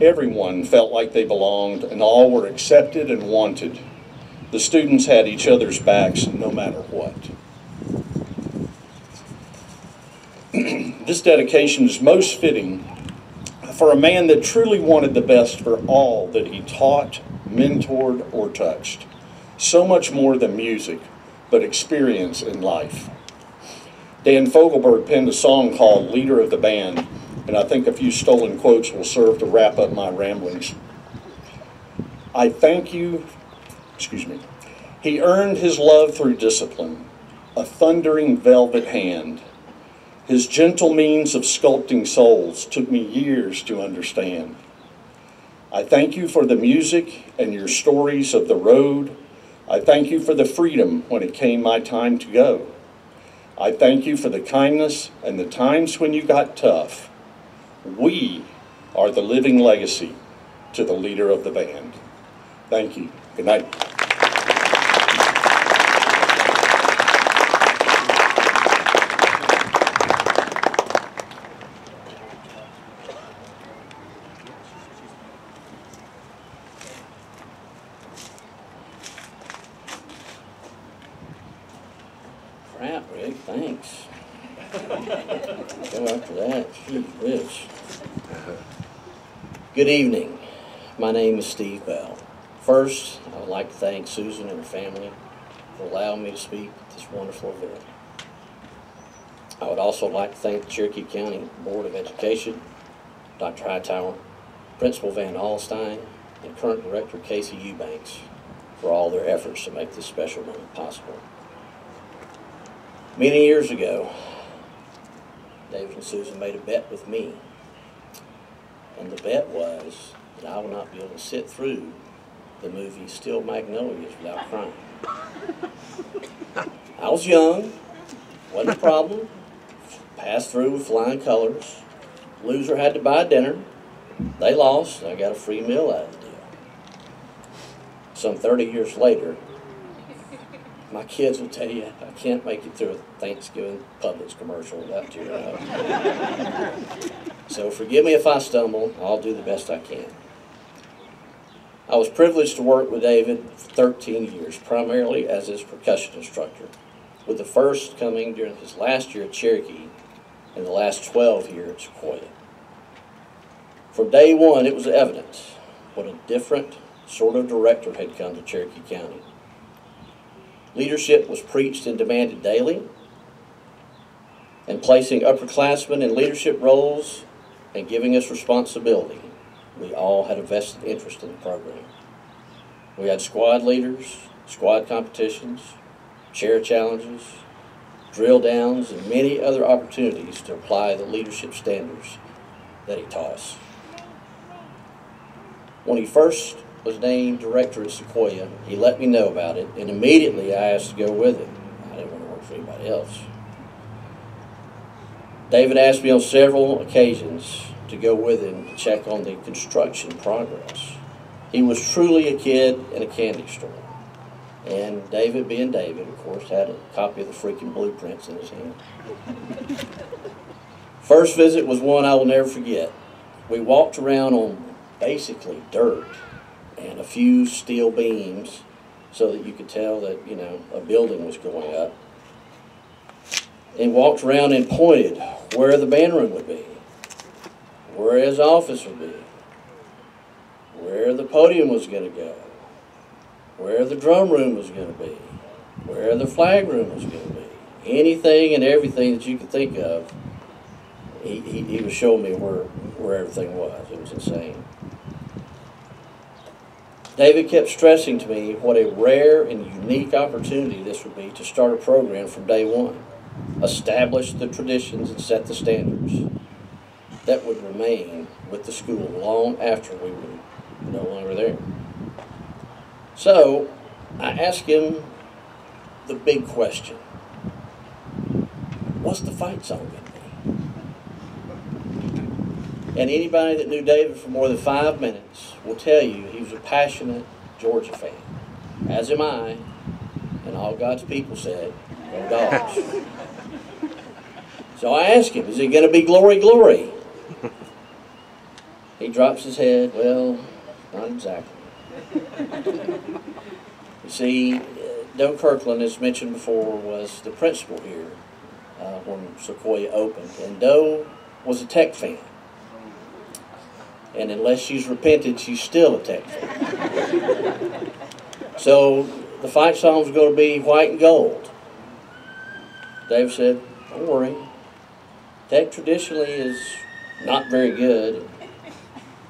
Everyone felt like they belonged, and all were accepted and wanted. The students had each other's backs no matter what. This dedication is most fitting for a man that truly wanted the best for all that he taught, mentored, or touched. So much more than music, but experience in life. Dan Fogelberg penned a song called Leader of the Band, and I think a few stolen quotes will serve to wrap up my ramblings. I thank you, He earned his love through discipline, a thundering velvet hand. His gentle means of sculpting souls took me years to understand. I thank you for the music and your stories of the road. I thank you for the freedom when it came my time to go. I thank you for the kindness and the times when you got tough. We are the living legacy to the leader of the band. Thank you. Good night. Crap, Rick, thanks. Go after that. Jeez, Rich. Good evening. My name is Steve Bell. First, I would like to thank Susan and her family for allowing me to speak at this wonderful event. I would also like to thank the Cherokee County Board of Education, Dr. Hightower, Principal Van Alstein, and current Director Casey Eubanks for all their efforts to make this special moment possible. Many years ago, David and Susan made a bet with me, and the bet was that I would not be able to sit through the movie Steel Magnolias without crying. I was young, wasn't a problem, passed through with flying colors. Loser had to buy dinner. They lost, I got a free meal out of the deal. Some 30 years later, my kids will tell you, I can't make it through a Thanksgiving Publix commercial without tearing up. So forgive me if I stumble, I'll do the best I can. I was privileged to work with David for 13 years, primarily as his percussion instructor, with the first coming during his last year at Cherokee and the last 12 here at Sequoia. From day one, it was evident what a different sort of director had come to Cherokee County. Leadership was preached and demanded daily, and placing upperclassmen in leadership roles and giving us responsibility. We all had a vested interest in the program. We had squad leaders, squad competitions, chair challenges, drill downs, and many other opportunities to apply the leadership standards that he taught us. When he first was named director at Sequoia, he let me know about it, and immediately I asked to go with him. I didn't want to work for anybody else. David asked me on several occasions to go with him to check on the construction progress. He was truly a kid in a candy store. And David, being David, of course, had a copy of the freaking blueprints in his hand. First visit was one I will never forget. We walked around on basically dirt and a few steel beams so that you could tell that, you know, a building was going up. And walked around and pointed where the band room would be, where his office would be, where the podium was going to go, where the drum room was going to be, where the flag room was going to be. Anything and everything that you could think of, he was showing me where everything was. It was insane. David kept stressing to me what a rare and unique opportunity this would be to start a program from day one, establish the traditions and set the standards that would remain with the school long after we were no longer there. So I asked him the big question: what's the fight song going to be? And anybody that knew David for more than 5 minutes will tell you he was a passionate Georgia fan, as am I, and all God's people said, "Go Dogs." So I asked him, is it going to be Glory, Glory? He drops his head. Well, not exactly. You see, Doe Kirkland, as mentioned before, was the principal here when Sequoia opened. And Doe was a Tech fan. And unless she's repented, she's still a Tech fan. So the fight song was going to be White and Gold. Dave said, don't worry. Tech traditionally is not very good.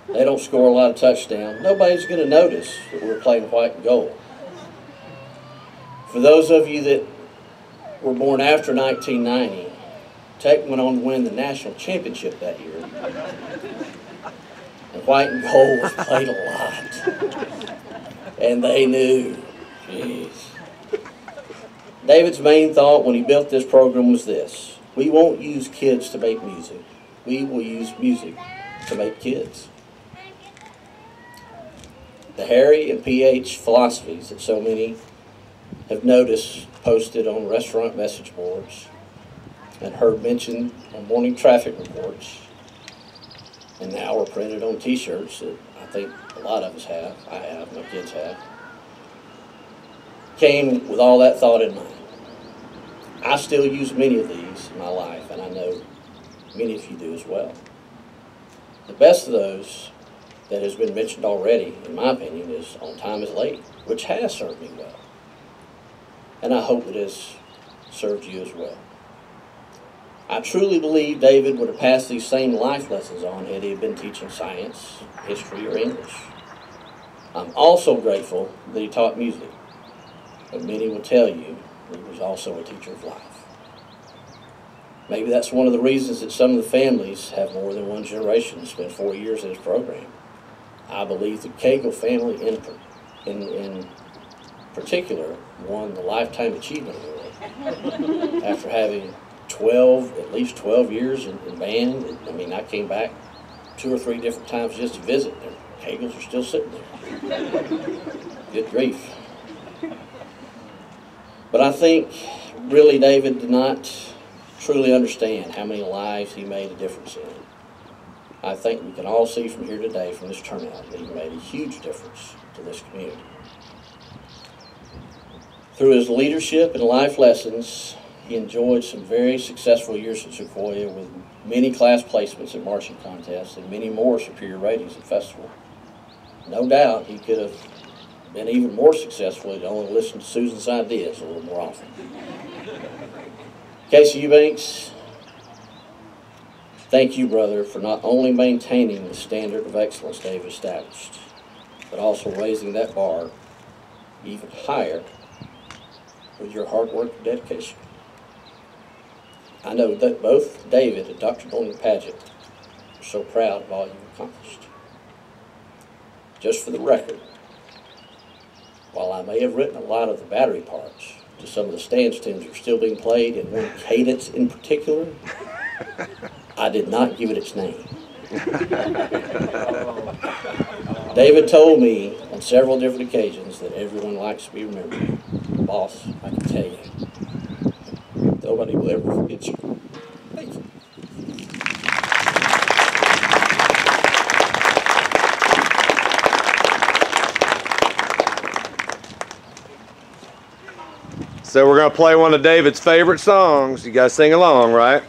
They don't score a lot of touchdowns. Nobody's going to notice that we're playing White and Gold. For those of you that were born after 1990, Tech went on to win the national championship that year. And White and Gold was played a lot. And they knew. Jeez. David's main thought when he built this program was this: we won't use kids to make music. We will use music to make kids. The Harry and PH philosophies that so many have noticed posted on restaurant message boards and heard mentioned on morning traffic reports, and now are printed on t-shirts that I think a lot of us have, I have, my kids have, came with all that thought in mind. I still use many of these in my life, and I know many of you do as well. The best of those that has been mentioned already, in my opinion, is On Time Is Late, which has served me well. And I hope it has served you as well. I truly believe David would have passed these same life lessons on had he been teaching science, history, or English. I'm also grateful that he taught music, but many will tell you he was also a teacher of life. Maybe that's one of the reasons that some of the families have more than one generation spend 4 years in his program. I believe the Cagle family in particular won the Lifetime Achievement Award after having at least 12 years in band. I mean, I came back 2 or 3 different times just to visit. The Cagles are still sitting there. Good grief. But I think really David did not truly understand how many lives he made a difference in. I think we can all see from here today, from this turnout, that he made a huge difference to this community. Through his leadership and life lessons, he enjoyed some very successful years at Sequoia with many class placements at marching contests and many more superior ratings at festival. No doubt he could have been even more successful if he only listened to Susan's ideas a little more often. Casey Eubanks, thank you, brother, for not only maintaining the standard of excellence Dave established, but also raising that bar even higher with your hard work and dedication. I know that both David and Dr. Dorney Paget are so proud of all you've accomplished. Just for the record, while I may have written a lot of the battery parts to some of the stands tunes that are still being played, in one cadence in particular, I did not give it its name. David told me on several different occasions that everyone likes to be remembered. Boss, I can tell you, nobody will ever forget you. Thank you. So we're going to play one of David's favorite songs. You guys sing along, right?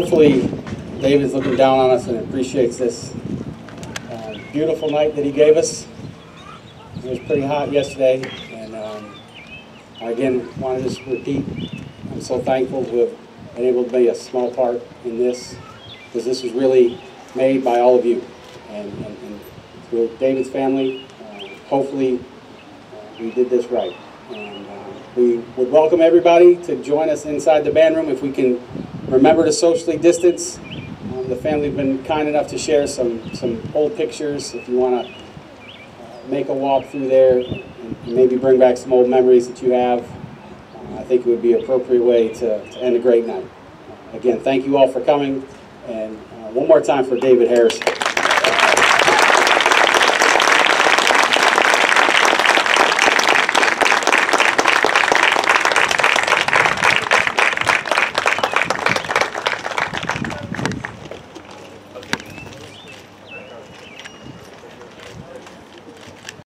hopefully David's looking down on us and appreciates this beautiful night that he gave us. It was pretty hot yesterday, and I again want to just repeat, I'm so thankful to have been able to be a small part in this, because this was really made by all of you and through David's family. Hopefully we did this right. And we would welcome everybody to join us inside the band room if we can remember to socially distance. The family have been kind enough to share some old pictures if you want to make a walk through there and maybe bring back some old memories that you have. I think it would be an appropriate way to end a great night. Again, thank you all for coming, and one more time for David Harrison.